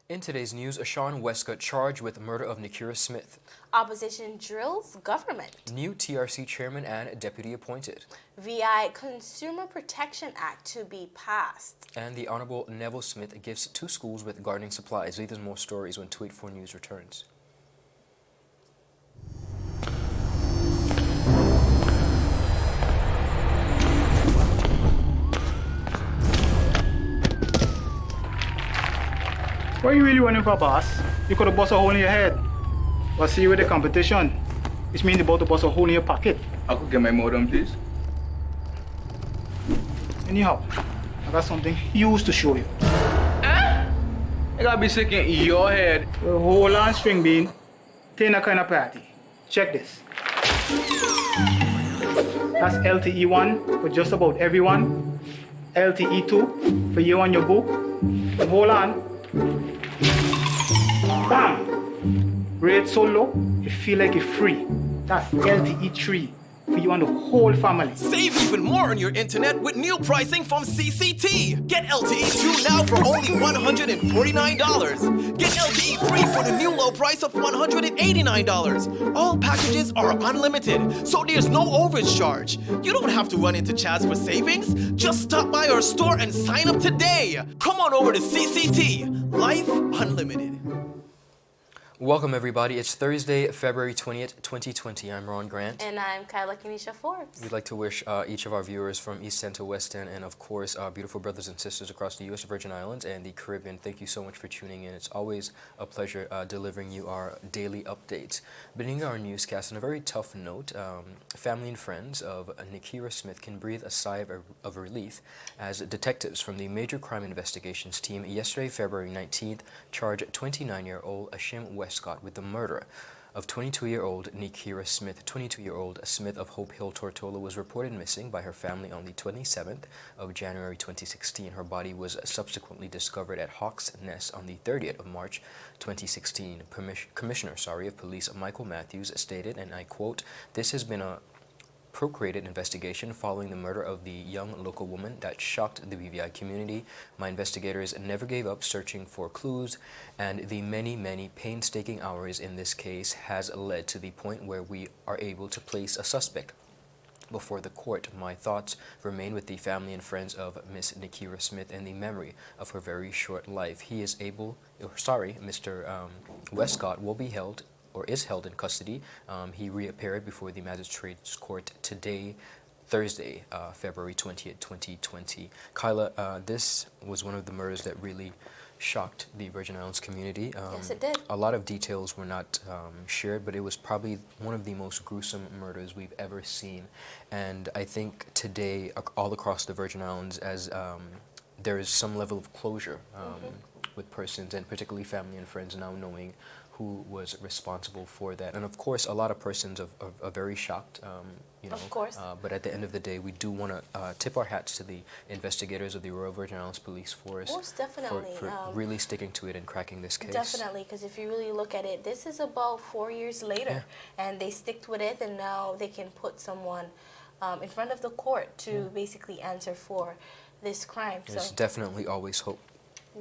In today's news, Sean Westcott charged with murder of Nikira Smith. Opposition drills government. New TRC chairman and deputy appointed. VI Consumer Protection Act to be passed. And the Honorable Neville Smith gives 2 schools with gardening supplies. These and more stories when 284 News returns. What are you really running for, boss? You could have bust a hole in your head. But see you with the competition, which means you're about to bust a hole in your pocket. I could get my modem, please. Anyhow, I got something huge to show you. I gotta be sick in your head. The whole on string bean, taking a kind of party. Check this. That's LTE1 for just about everyone. LTE2 for you and your boo. And hold on. Bam! Rate so low, you feel like you're free. That's LTE3 for you and the whole family. Save even more on your internet with new pricing from CCT. Get LTE 2 now for only $149. Get LTE 3 for the new low price of $189. All packages are unlimited, so there's no overage charge. You don't have to run into Chaz for savings. Just stop by our store and sign up today. Come on over to CCT. Life Unlimited. Welcome, everybody. It's Thursday, February 20th, 2020. I'm Ron Grant. And I'm Kyla Kenesha Forbes. We'd like to wish each of our viewers from East End to West End, and of course, our beautiful brothers and sisters across the U.S. Virgin Islands and the Caribbean, thank you so much for tuning in. It's always a pleasure delivering you our daily updates. Beginning our newscast on a very tough note, family and friends of Nikira Smith can breathe a sigh of relief as detectives from the Major Crime Investigations team yesterday, February 19th, charged 29-year-old Ashim Westcott with the murder of 22-year-old Nikira Smith. 22-year-old Smith of Hope Hill, Tortola, was reported missing by her family on the 27th of January 2016. Her body was subsequently discovered at Hawks Nest on the 30th of March 2016. Commissioner of Police Michael Matthews stated, and I quote, "This has been a procreated investigation following the murder of the young local woman that shocked the BVI community. My investigators never gave up searching for clues, and the many painstaking hours in this case has led to the point where we are able to place a suspect before the court. My thoughts remain with the family and friends of Miss Nikira Smith in the memory of her very short life. Mr. Westcott will be held or is held in custody. He reappeared before the Magistrates Court today, Thursday, February 20th, 2020. Kyla, this was one of the murders that really shocked the Virgin Islands community. Yes, it did. A lot of details were not shared, but it was probably one of the most gruesome murders we've ever seen. And I think today, all across the Virgin Islands, as there is some level of closure with persons, and particularly family and friends, now knowing who was responsible for that. And of course, a lot of persons are very shocked, you know. Of course. But at the end of the day, we do want to tip our hats to the investigators of the Royal Virgin Islands Police Force. Most definitely. For really sticking to it and cracking this case. Definitely, because if you really look at it, this is about 4 years later, and they sticked with it, and now they can put someone in front of the court to basically answer for this crime. There's So definitely always hope.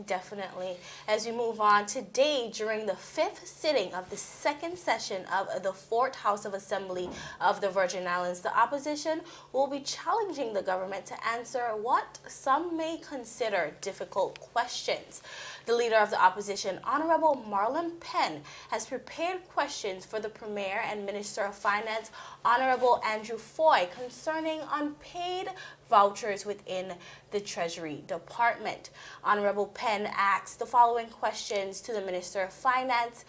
definitely. As we move on, today during the 5th sitting of the 2nd session of the 4th House of Assembly of the Virgin Islands, the opposition will be challenging the government to answer what some may consider difficult questions. The leader of the opposition, Honorable Marlon Penn, has prepared questions for the Premier and Minister of Finance, Honorable Andrew Foy, concerning unpaid vouchers within the Treasury Department. Honorable Penn asked the following questions to the Minister of Finance.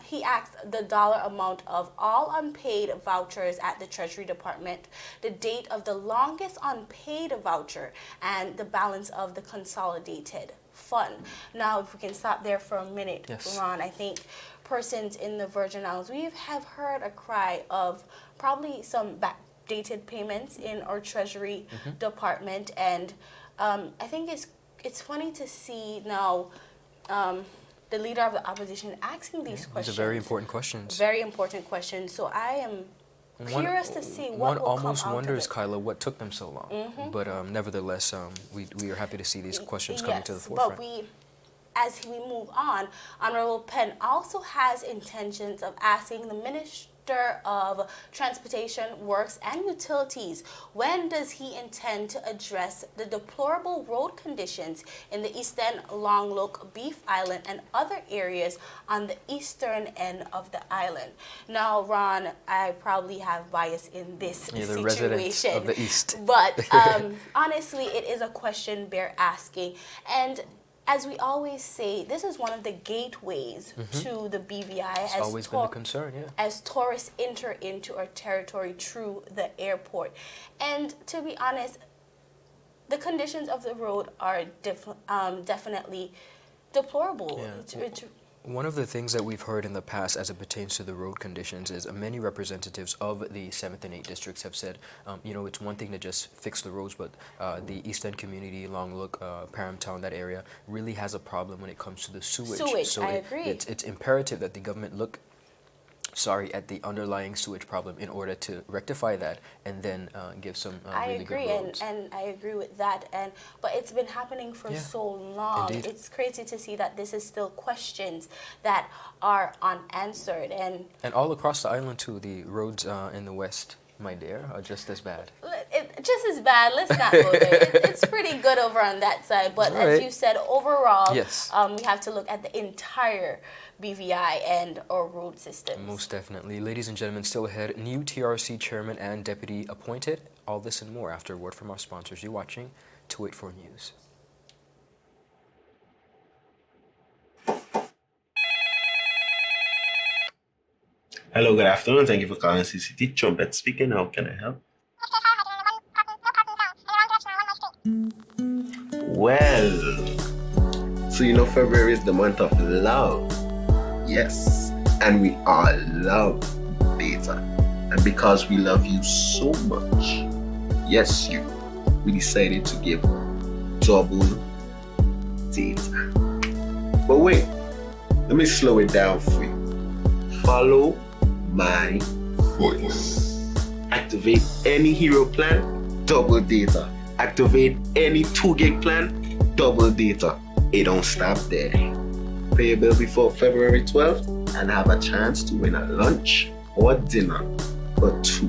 He asked the dollar amount of all unpaid vouchers at the Treasury Department, the date of the longest unpaid voucher, and the balance of the consolidated fund. Now, if we can stop there for a minute, Yes. Ron, I think persons in the Virgin Islands, we have heard a cry of probably some backdated payments in our Treasury Department, and I think it's funny to see now the leader of the opposition asking these questions. These are very important questions. Very important questions. So I am curious to see what One will almost come out wonders, of it. Kyla, what took them so long. But nevertheless, we are happy to see these questions coming to the Yes, forefront. but as we move on, Honorable Penn also has intentions of asking the Minister of Transportation, Works and Utilities, when does he intend to address the deplorable road conditions in the eastern Longlook, Beef Island, and other areas on the eastern end of the island? Now, Ron, I probably have bias in this You're the situation, resident of the East. but honestly, it is a question bear asking. And as we always say, this is one of the gateways to the BVI. It's always been the concern, yeah. As tourists enter into our territory through the airport. And to be honest, the conditions of the road are definitely deplorable. Yeah. One of the things that we've heard in the past as it pertains to the road conditions is many representatives of the 7th and 8th districts have said, it's one thing to just fix the roads, but the East End community, Longlook, Paramtown, that area, really has a problem when it comes to the sewage. So I agree. It's imperative that the government look at the underlying sewage problem in order to rectify that and then give some really good roads. And I agree with that. But it's been happening for so long. Indeed. It's crazy to see that this is still questions that are unanswered. And all across the island too, the roads in the west, my dear, are just as bad. Just as bad. Let's not go there. It's pretty good over on that side. But as you said, overall, yes, we have to look at the entire BVI and our road systems. Most definitely. Ladies and gentlemen, still ahead, new TRC chairman and deputy appointed. All this and more after a word from our sponsors. You're watching 284 News. Hello, good afternoon. Thank you for calling CCT. Trumpet speaking. How can I help? Well, so you know February is the month of love. Yes, and we all love data. And because we love you so much, yes, we decided to give double data. But wait, let me slow it down for you. Follow my voice. Activate any hero plan, double data. Activate any 2 gig plan, double data. It don't stop there. Pay your bill before February 12th and have a chance to win a lunch or dinner for 2.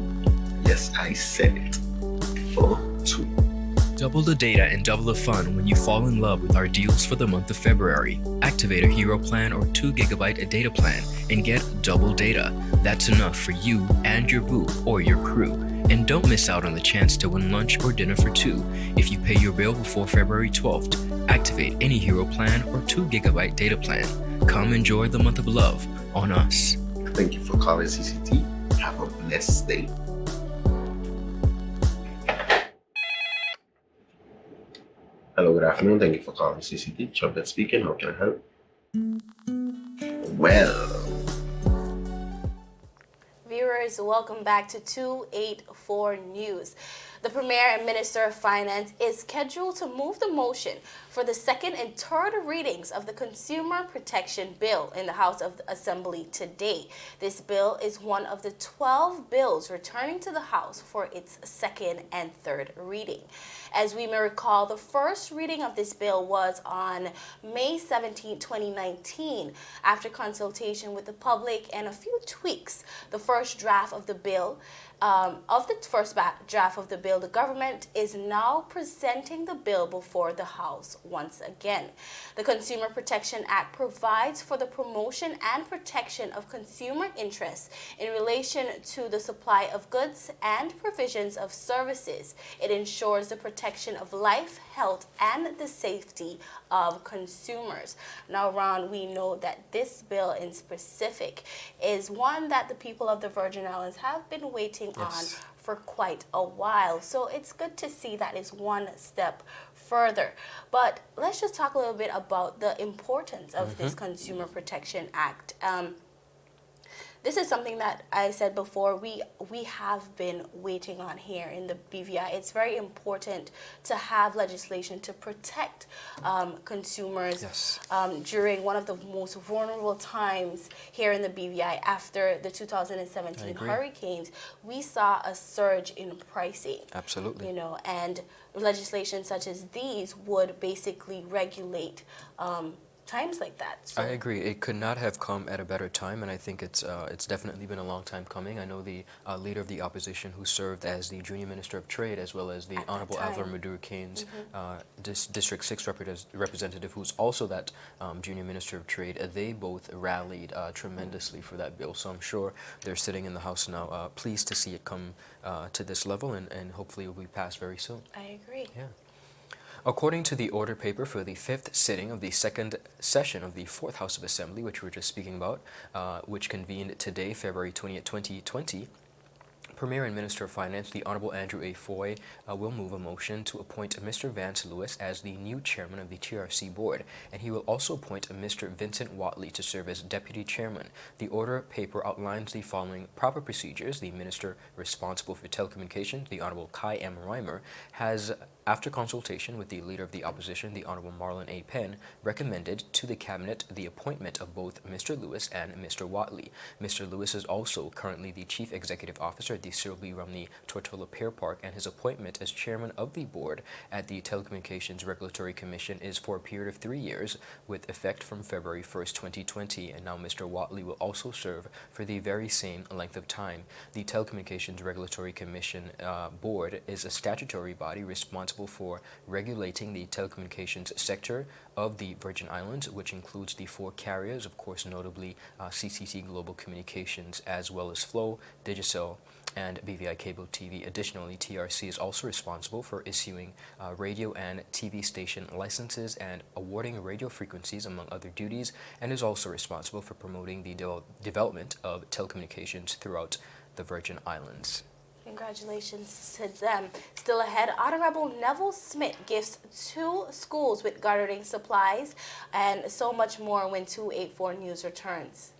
Yes, I said it. For 2. Double the data and double the fun when you fall in love with our deals for the month of February. Activate a hero plan or 2 gigabyte data plan and get double data. That's enough for you and your boo or your crew. And don't miss out on the chance to win lunch or dinner for 2 if you pay your bill before February 12th. Activate any hero plan or 2 gigabyte data plan. Come enjoy the month of love on us. Thank you for calling CCT. Have a blessed day. Hello, good afternoon. Thank you for calling CCT. Trumpet speaking. How can I help? Well, Viewers, welcome back to 284 News. The Premier and Minister of Finance is scheduled to move the motion for the second and third readings of the Consumer Protection Bill in the House of Assembly today. This bill is one of the 12 bills returning to the House for its second and third reading. As we may recall, the first reading of this bill was on May 17, 2019. After consultation with the public and a few tweaks, the first draft of the bill, the government is now presenting the bill before the House once again. The Consumer Protection Act provides for the promotion and protection of consumer interests in relation to the supply of goods and provisions of services. It ensures the protection of life, health, and the safety of consumers. Now, Ron, we know that this bill in specific is one that the people of the Virgin Islands have been waiting on for quite a while. So it's good to see that it's one step further. But let's just talk a little bit about the importance of this Consumer Protection Act. This is something that I said before, we have been waiting on here in the BVI. It's very important to have legislation to protect consumers during one of the most vulnerable times here in the BVI after the 2017 hurricanes. We saw a surge in pricing. Absolutely. You know, and legislation such as these would basically regulate times like that. So I agree. It could not have come at a better time, and I think it's definitely been a long time coming. I know the leader of the opposition, who served as the Junior Minister of Trade, as well as the At that Honorable time. Alvar Maduro Keynes, District 6 representative, who's also that Junior Minister of Trade, they both rallied tremendously for that bill. So I'm sure they're sitting in the House now, pleased to see it come to this level, and hopefully it will be passed very soon. I agree. Yeah. According to the order paper for the 5th sitting of the 2nd session of the 4th House of Assembly, which we were just speaking about, which convened today, February 20th, 2020, Premier and Minister of Finance, the Honorable Andrew A. Foy, will move a motion to appoint Mr. Vance Lewis as the new chairman of the TRC board, and he will also appoint Mr. Vincent Watley to serve as deputy chairman. The order paper outlines the following proper procedures. The minister responsible for telecommunications, the Honorable Kai M. Reimer, has, after consultation with the Leader of the Opposition, the Honorable Marlon A. Penn, recommended to the Cabinet the appointment of both Mr. Lewis and Mr. Watley. Mr. Lewis is also currently the Chief Executive Officer at the Cyril B. Romney Tortola Pear Park, and his appointment as Chairman of the Board at the Telecommunications Regulatory Commission is for a period of 3 years, with effect from February 1st, 2020, and now Mr. Watley will also serve for the very same length of time. The Telecommunications Regulatory Commission Board is a statutory body responsible for regulating the telecommunications sector of the Virgin Islands, which includes the 4 carriers, of course, notably CCT Global Communications, as well as Flow, Digicel, and BVI Cable TV. Additionally, TRC is also responsible for issuing radio and TV station licenses and awarding radio frequencies, among other duties, and is also responsible for promoting the development of telecommunications throughout the Virgin Islands. Congratulations to them. Still ahead, Honorable Neville Smith gifts 2 schools with gardening supplies, and so much more when 284 News returns.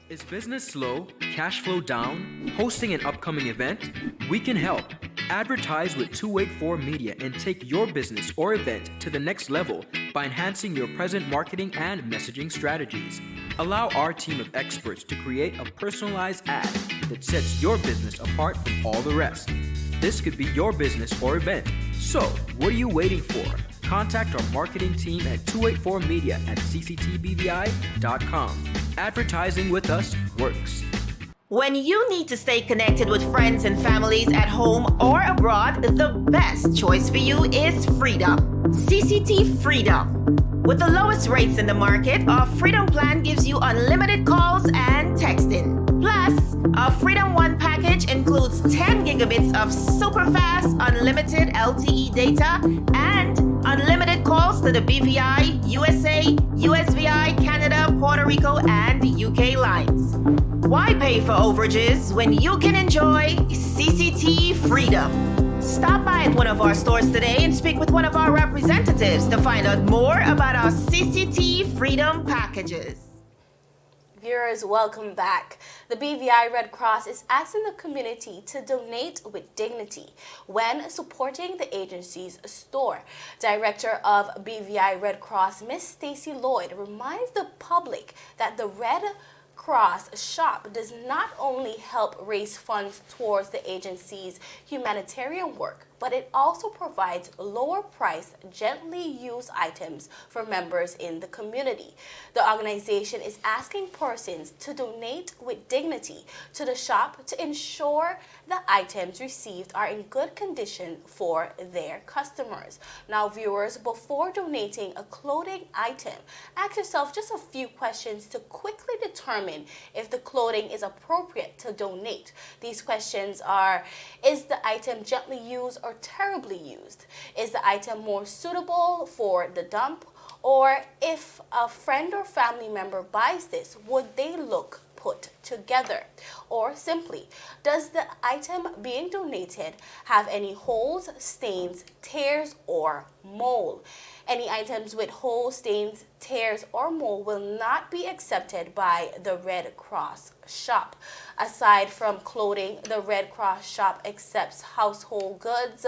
Is business slow? Cash flow down? Hosting an upcoming event? We can help. Advertise with 284 Media and take your business or event to the next level by enhancing your present marketing and messaging strategies. Allow our team of experts to create a personalized ad that sets your business apart from all the rest. This could be your business or event. So, what are you waiting for? Contact our marketing team at 284media@cctbvi.com. Advertising with us works. When you need to stay connected with friends and families at home or abroad, the best choice for you is Freedom. CCT Freedom. With the lowest rates in the market, our Freedom plan gives you unlimited calls and texting. Plus, our Freedom One package includes 10 gigabits of super fast, unlimited LTE data and unlimited calls to the BVI, USA, USVI, Canada, Puerto Rico, and UK lines. Why pay for overages when you can enjoy CCT Freedom? Stop by at one of our stores today and speak with one of our representatives to find out more about our CCT Freedom packages. Viewers, welcome back. The BVI Red Cross is asking the community to donate with dignity when supporting the agency's store. Director of BVI Red Cross, Miss Stacy Lloyd, reminds the public that the Red Cross shop does not only help raise funds towards the agency's humanitarian work, but it also provides lower price, gently used items for members in the community. The organization is asking persons to donate with dignity to the shop to ensure the items received are in good condition for their customers. Now, viewers, before donating a clothing item, ask yourself just a few questions to quickly determine if the clothing is appropriate to donate. These questions are: is the item gently used or terribly used? Is the item more suitable for the dump? Or if a friend or family member buys this, would they look put together? Or simply, does the item being donated have any holes, stains, tears, or mold? Any items with holes, stains, tears, or mold will not be accepted by the Red Cross shop. Aside from clothing, the Red Cross shop accepts household goods,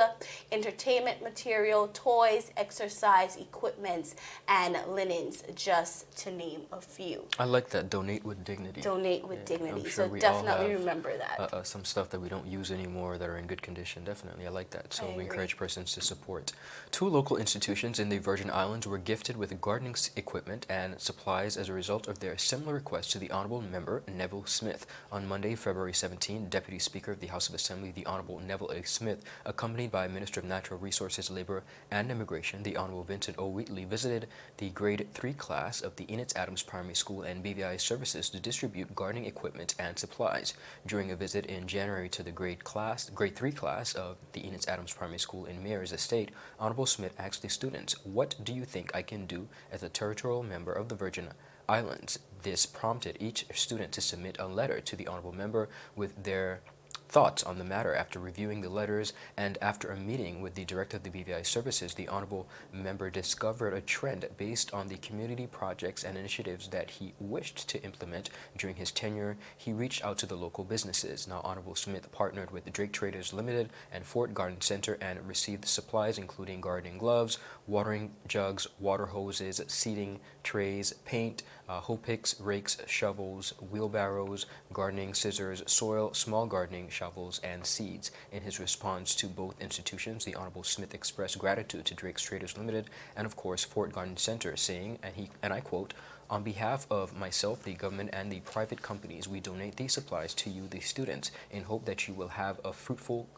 entertainment material, toys, exercise equipment, and linens, just to name a few. I like that. Donate with dignity. Donate with I'm dignity. sure So we all definitely have, remember that. some stuff that we don't use anymore that are in good condition. Definitely, I like that. So I we agree. encourage persons to support. 2 local institutions in the Virgin Islands were gifted with gardening equipment and supplies as a result of their similar request to the Honorable Member Neville Smith. On Monday, February 17, Deputy Speaker of the House of Assembly, the Honorable Neville A. Smith, accompanied by Minister of Natural Resources, Labor and Immigration, the Honorable Vincent O. Wheatley, visited the Grade 3 class of the Enid Adams Primary School and BVI services to distribute gardening equipment and supplies. During a visit in January to the Grade 3 class of the Enid Adams Primary School in Mayor's Estate, Honorable Smith asked the students, "What do you think I can do as a territorial member of the Virgin Islands?" This prompted each student to submit a letter to the Honorable Member with their thoughts on the matter. After reviewing the letters and after a meeting with the director of the BVI services, the Honorable Member discovered a trend based on the community projects and initiatives that he wished to implement during his tenure. He reached out to the local businesses. Now, Honorable Smith partnered with the Drake Traders Limited and Fort Garden Center and received supplies including gardening gloves, watering jugs, water hoses, seeding trays, paint, hoe picks, rakes, shovels, wheelbarrows, gardening scissors, soil, small gardening shovels, and seeds. In his response to both institutions, the Honorable Smith expressed gratitude to Drake's Traders Limited and, of course, Fort Garden Center, saying, and I quote, "On behalf of myself, the government, and the private companies, we donate these supplies to you, the students, in hope that you will have a fruitful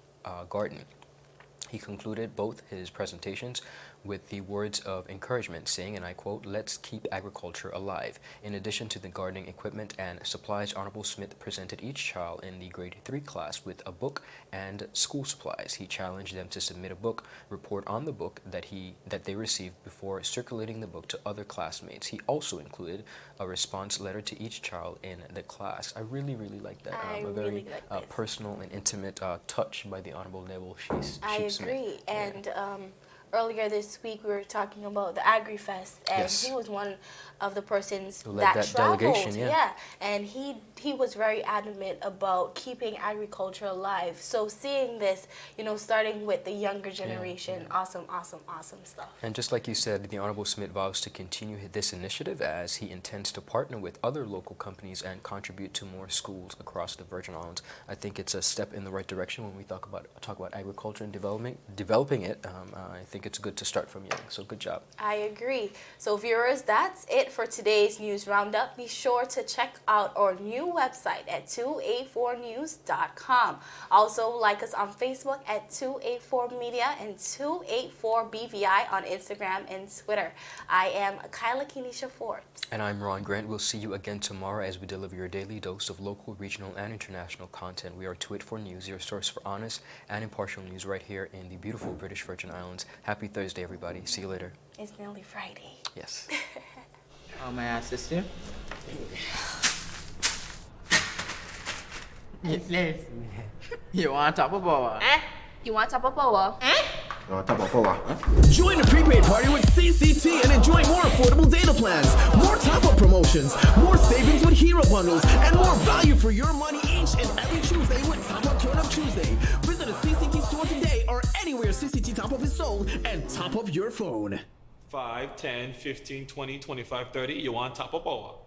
garden." He concluded both his presentations with the words of encouragement, saying, and I quote, "Let's keep agriculture alive." In addition to the gardening equipment and supplies, Honorable Smith presented each child in the Grade 3 class with a book and school supplies. He challenged them to submit a book report on the book that they received before circulating the book to other classmates. He also included a response letter to each child in the class. I really, really like that. A very personal and intimate touch by the Honorable Neville Smith. I agree. And earlier this week, we were talking about the AgriFest, and he was one of the persons who led that traveled. delegation, And he was very adamant about keeping agriculture alive. So seeing this, starting with the younger generation, awesome stuff. And just like you said, the Honorable Smith vows to continue this initiative as he intends to partner with other local companies and contribute to more schools across the Virgin Islands. I think it's a step in the right direction when we talk about agriculture and developing it. I think it's good to start from young. So good job. I agree. So viewers, that's it for today's news roundup. Be sure to check out our new website at 284news.com. Also, like us on Facebook at 284media and 284BVI on Instagram and Twitter. I am Kyla Kenesha Forbes. And I'm Ron Grant. We'll see you again tomorrow as we deliver your daily dose of local, regional, and international content. We are 284 News, your source for honest and impartial news right here in the beautiful British Virgin Islands. Happy Thursday, everybody. See you later. It's nearly Friday. Yes. May I assist you? Yes. You want top of power? You want top of power? Join the prepaid party with CCT and enjoy more affordable data plans, more top-up promotions, more savings with hero bundles, and more value for your money each and every Tuesday with Top Up Turn Up Tuesday. Visit a CCT store today or anywhere CCT Top Up is sold and top up your phone. 5, 10, 15, 20, 25, 30. You want top up or what?